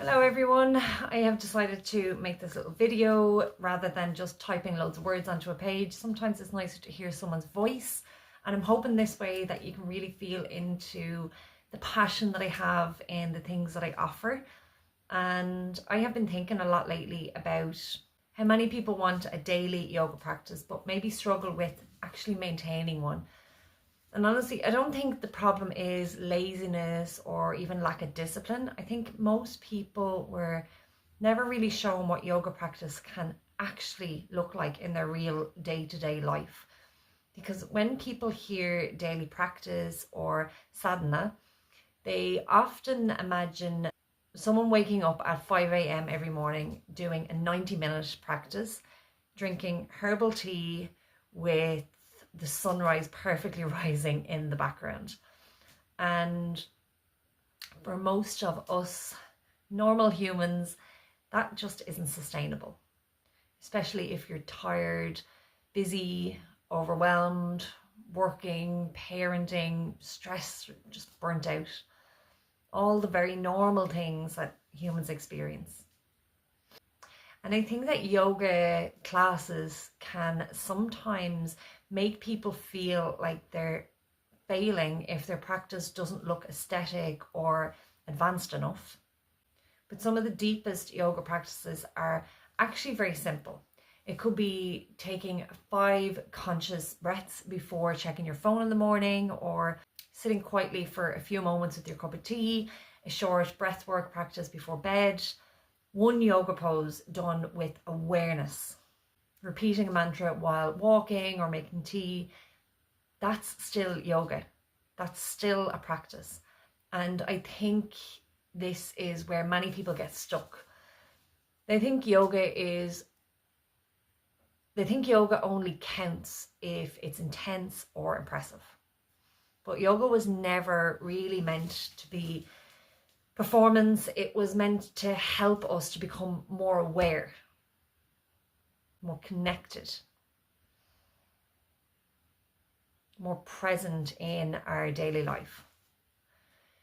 Hello everyone, I have decided to make this little video rather than just typing loads of words onto a page. Sometimes it's nicer to hear someone's voice, and I'm hoping this way that you can really feel into the passion that I have in the things that I offer. And I have been thinking a lot lately about how many people want a daily yoga practice but maybe struggle with actually maintaining one. And honestly, I don't think the problem is laziness or even lack of discipline. I think most people were never really shown what yoga practice can actually look like in their real day-to-day life. Because when people hear daily practice or sadhana, they often imagine someone waking up at 5 a.m. every morning doing a 90-minute practice, drinking herbal tea with the sunrise perfectly rising in the background. And for most of us normal humans, that just isn't sustainable, especially if you're tired, busy, overwhelmed, working, parenting, stressed, just burnt out. All the very normal things that humans experience. And I think that yoga classes can sometimes make people feel like they're failing if their practice doesn't look aesthetic or advanced enough. But some of the deepest yoga practices are actually very simple. It could be taking 5 conscious breaths before checking your phone in the morning, or sitting quietly for a few moments with your cup of tea, a short breathwork practice before bed, one yoga pose done with awareness, repeating a mantra while walking or making tea. That's still yoga. That's still a practice. And I think this is where many people get stuck. They think yoga only counts if it's intense or impressive. But yoga was never really meant to be performance. It was meant to help us to become more aware, more connected, more present in our daily life.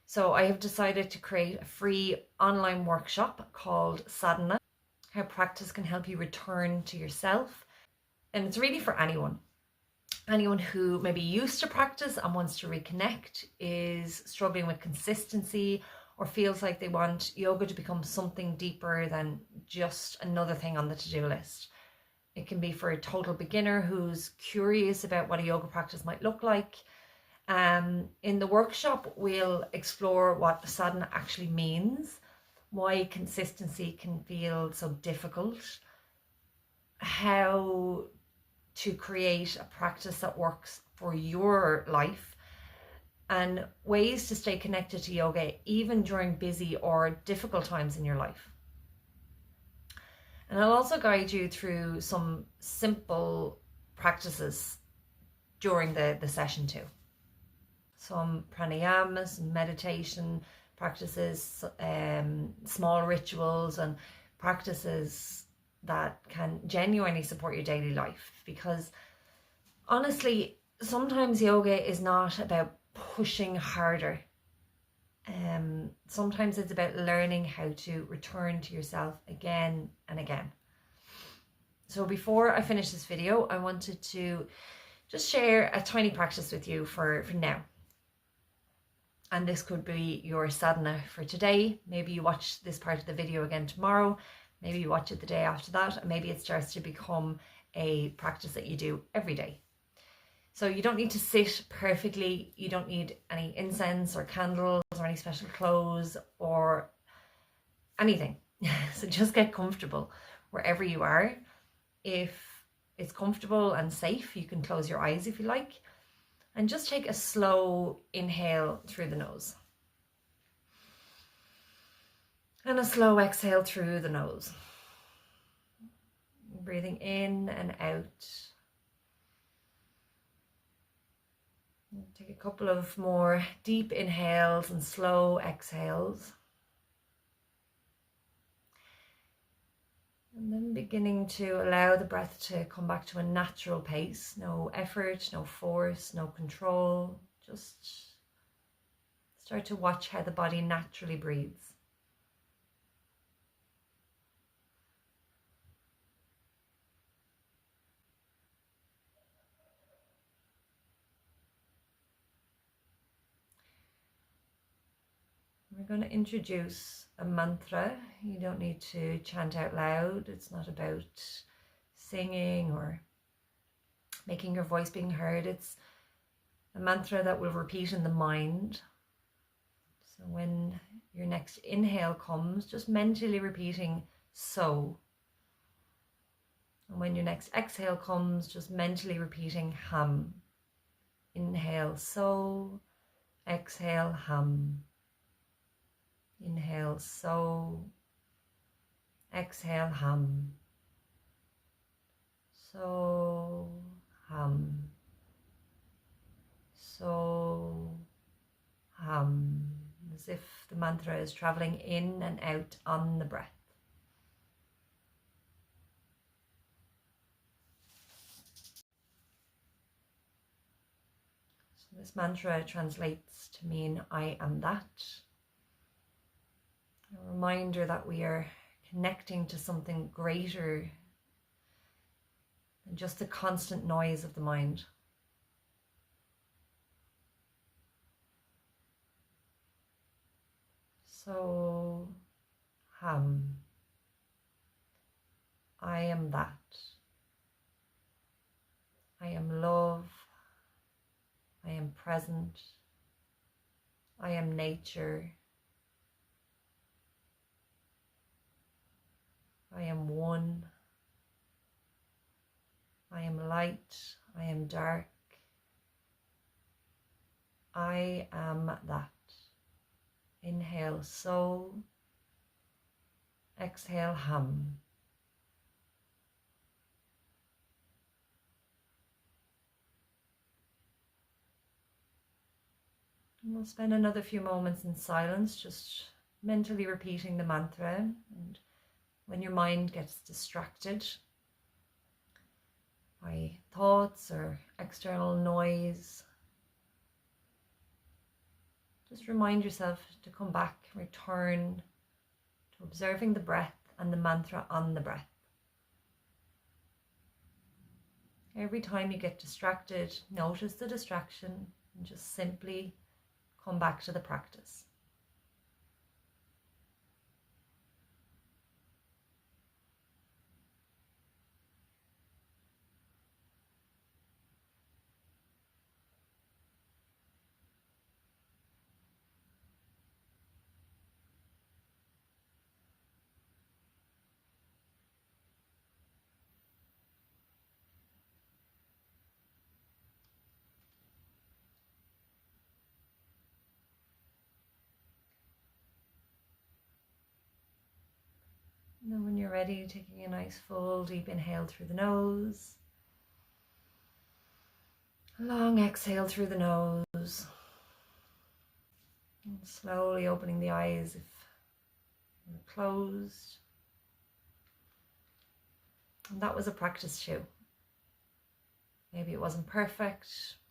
So I have decided to create a free online workshop called Sádhana, how practice can help you return to yourself. And it's really for anyone. Anyone who maybe used to practice and wants to reconnect, is struggling with consistency, or feels like they want yoga to become something deeper than just another thing on the to-do list. It can be for a total beginner who's curious about what a yoga practice might look like. In the workshop, we'll explore what sadhana actually means, why consistency can feel so difficult, how to create a practice that works for your life, and ways to stay connected to yoga even during busy or difficult times in your life. And I'll also guide you through some simple practices during the session too. Some pranayamas, meditation practices, small rituals and practices that can genuinely support your daily life. Because honestly, sometimes yoga is not about pushing harder. Sometimes it's about learning how to return to yourself again and again. So before I finish this video, I wanted to just share a tiny practice with you for now. And this could be your sadhana for today. Maybe you watch this part of the video again tomorrow. Maybe you watch it the day after that. And maybe it starts to become a practice that you do every day. So you don't need to sit perfectly. You don't need any incense or candles or any special clothes or anything. So just get comfortable wherever you are. If it's comfortable and safe, you can close your eyes if you like. And just take a slow inhale through the nose. And a slow exhale through the nose. Breathing in and out. Take a couple of more deep inhales and slow exhales. And then beginning to allow the breath to come back to a natural pace. No effort, no force, no control. Just start to watch how the body naturally breathes. we're going to introduce a mantra. You don't need to chant out loud. It's not about singing or making your voice being heard. It's a mantra that will repeat in the mind. So when your next inhale comes, just mentally repeating so. And when your next exhale comes, just mentally repeating ham. Inhale so, exhale ham. Inhale so, exhale ham. So, ham. So, ham. As if the mantra is traveling in and out on the breath. So this mantra translates to mean I am that. A reminder that we are connecting to something greater than just the constant noise of the mind. So, ham. I am that. I am love. I am present. I am nature. I am one. I am light. I am dark. I am that. Inhale so. Exhale hum. And we'll spend another few moments in silence, just mentally repeating the mantra. And when your mind gets distracted by thoughts or external noise, just remind yourself to come back, return to observing the breath and the mantra on the breath. Every time you get distracted, notice the distraction and just simply come back to the practice. And then when you're ready, taking a nice full deep inhale through the nose. A long exhale through the nose. And slowly opening the eyes if they're closed. And that was a practice too. Maybe it wasn't perfect,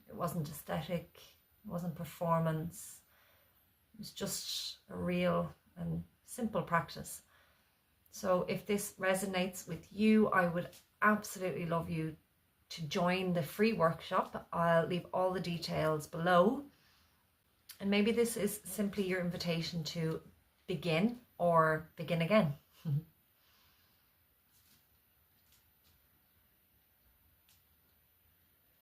it wasn't aesthetic, it wasn't performance. It was just a real and simple practice. So if this resonates with you, I would absolutely love you to join the free workshop. I'll leave all the details below. And maybe this is simply your invitation to begin or begin again.